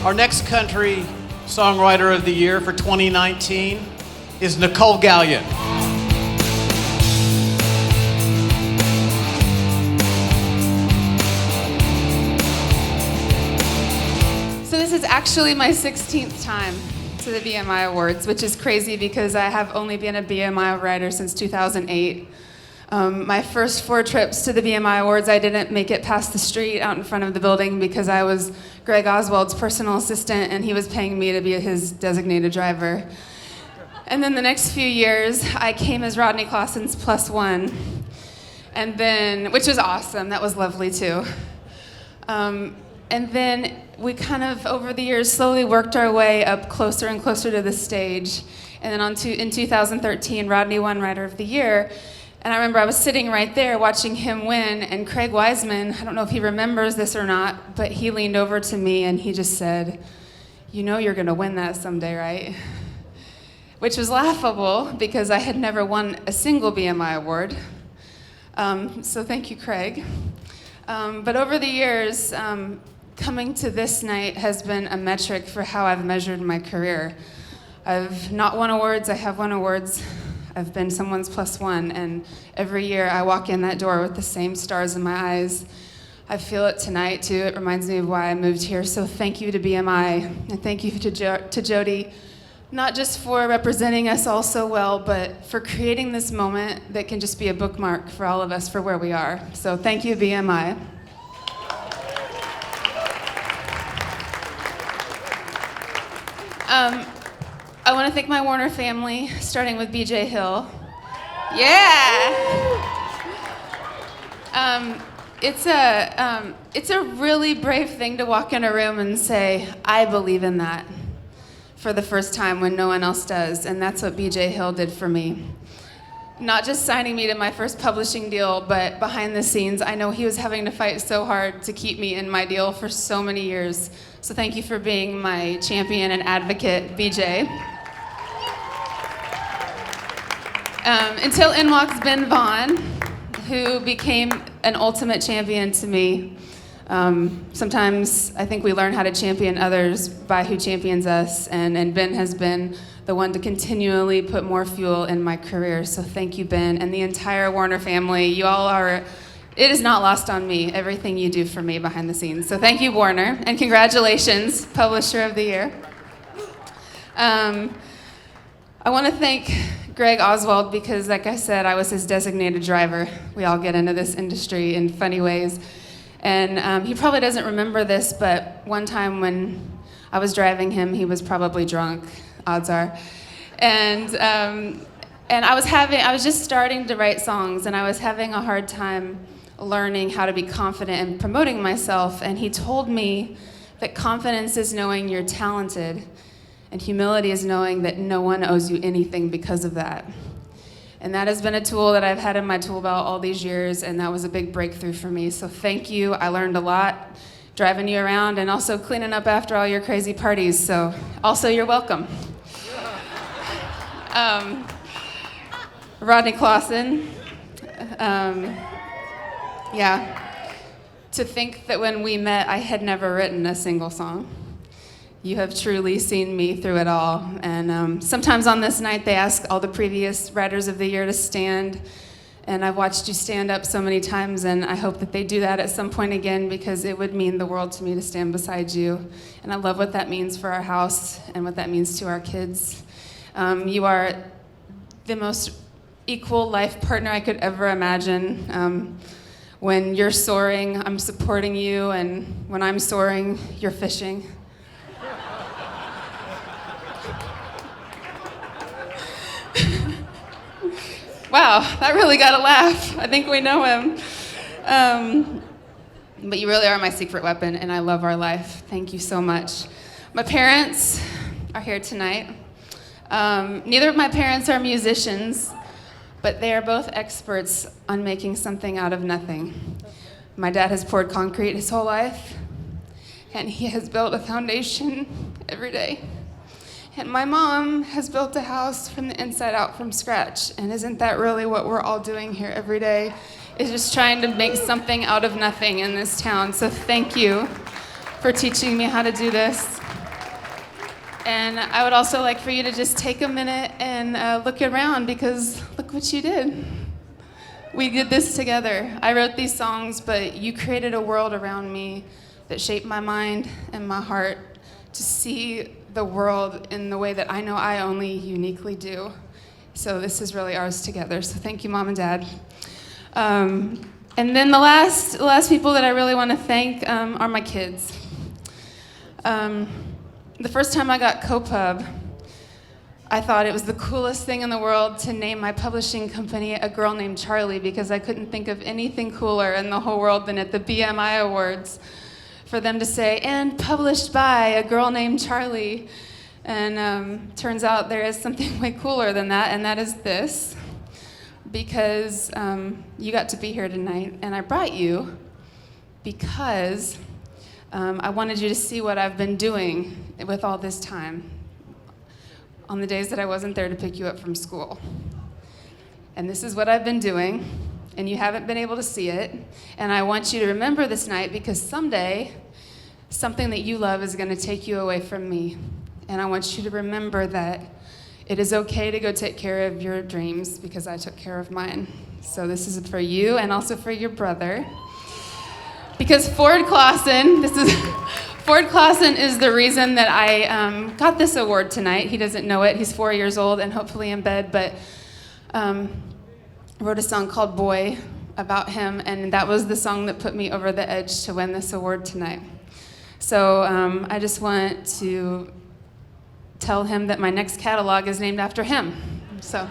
Our next country songwriter of the year for 2019 is Nicolle Galyon. So this is actually my 16th time to the BMI Awards, which is crazy because I have only been a BMI writer since 2008. My first 4 trips to the BMI Awards, I didn't make it past the street out in front of the building because I was Greg Oswald's personal assistant and he was paying me to be his designated driver. And then the next few years, I came as Rodney Clawson's +1, and then, which was awesome, that was lovely too. And then we kind of, over the years, slowly worked our way up closer and closer to the stage. And then in 2013, Rodney won Writer of the Year. And I remember I was sitting right there watching him win, and Craig Wiseman, I don't know if he remembers this or not, but he leaned over to me and he just said, "You know you're gonna win that someday, right?" Which was laughable because I had never won a single BMI award. So thank you, Craig. But over the years, coming to this night has been a metric for how I've measured my career. I've not won awards, I have won awards. I've been someone's +1, and every year I walk in that door with the same stars in my eyes. I feel it tonight too. It reminds me of why I moved here. So thank you to BMI, and thank you to Jody, not just for representing us all so well, but for creating this moment that can just be a bookmark for all of us for where we are. So thank you, BMI. I want to thank my Warner family, starting with BJ Hill. Yeah! It's a really brave thing to walk in a room and say, "I believe in that," for the first time when no one else does, and that's what BJ Hill did for me. Not just signing me to my first publishing deal, but behind the scenes, I know he was having to fight so hard to keep me in my deal for so many years. So thank you for being my champion and advocate, BJ. Until in walks Ben Vaughn, who became an ultimate champion to me. Sometimes I think we learn how to champion others by who champions us, and Ben has been the one to continually put more fuel in my career. So thank you, Ben, and the entire Warner family. You all are, it is not lost on me, everything you do for me behind the scenes. So thank you, Warner, and congratulations, Publisher of the Year. I want to thank Greg Oswald because, like I said, I was his designated driver. We all get into this industry in funny ways. And he probably doesn't remember this, but one time when I was driving him, he was probably drunk, odds are. And I was just starting to write songs, and I was having a hard time learning how to be confident in promoting myself. And he told me that confidence is knowing you're talented, and humility is knowing that no one owes you anything because of that. And that has been a tool that I've had in my tool belt all these years, and that was a big breakthrough for me. So thank you. I learned a lot driving you around and also cleaning up after all your crazy parties. So also, you're welcome. Rodney Clawson. Yeah. To think that when we met, I had never written a single song. You have truly seen me through it all. And sometimes on this night, they ask all the previous Writers of the Year to stand. And I've watched you stand up so many times, and I hope that they do that at some point again, because it would mean the world to me to stand beside you. And I love what that means for our house and what that means to our kids. You are the most equal life partner I could ever imagine. When you're soaring, I'm supporting you, and when I'm soaring, you're fishing. Wow, that really got a laugh. I think we know him. But you really are my secret weapon, and I love our life. Thank you so much. My parents are here tonight. Neither of my parents are musicians, but they are both experts on making something out of nothing. My dad has poured concrete his whole life, and he has built a foundation every day. And my mom has built a house from the inside out from scratch. And isn't that really what we're all doing here every day? Is just trying to make something out of nothing in this town. So thank you for teaching me how to do this. And I would also like for you to just take a minute and look around, because look what you did. We did this together. I wrote these songs, but you created a world around me that shaped my mind and my heart to see the world in the way that I know I only uniquely do. So this is really ours together. So thank you, Mom and Dad. And then the last people that I really want to thank are my kids. The first time I got co-pub, I thought it was the coolest thing in the world to name my publishing company A Girl Named Charlie, because I couldn't think of anything cooler in the whole world than at the BMI Awards for them to say, and published by a girl named Charlie. And turns out there is something way cooler than that, and that is this. Because you got to be here tonight, and I brought you because I wanted you to see what I've been doing with all this time on the days that I wasn't there to pick you up from school. And this is what I've been doing, and you haven't been able to see it. And I want you to remember this night, because someday something that you love is going to take you away from me. And I want you to remember that it is okay to go take care of your dreams, because I took care of mine. So this is for you and also for your brother. Because Ford Clausen is the reason that I got this award tonight. He doesn't know it. He's 4 years old and hopefully in bed, but wrote a song called Boy about him, and that was the song that put me over the edge to win this award tonight. So I just want to tell him that my next catalog is named after him. So,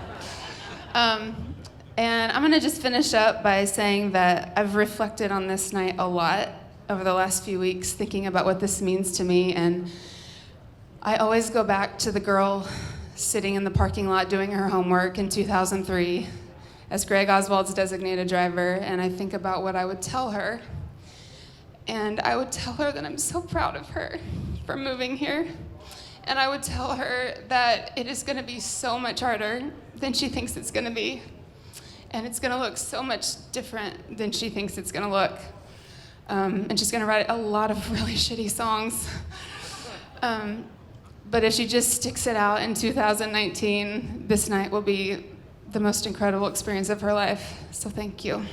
and I'm gonna just finish up by saying that I've reflected on this night a lot over the last few weeks, thinking about what this means to me, and I always go back to the girl sitting in the parking lot doing her homework in 2003 as Greg Oswald's designated driver, and I think about what I would tell her. And I would tell her that I'm so proud of her for moving here. And I would tell her that it is gonna be so much harder than she thinks it's gonna be. And it's gonna look so much different than she thinks it's gonna look. And she's gonna write a lot of really shitty songs. But if she just sticks it out in 2019, this night will be the most incredible experience of her life. So thank you.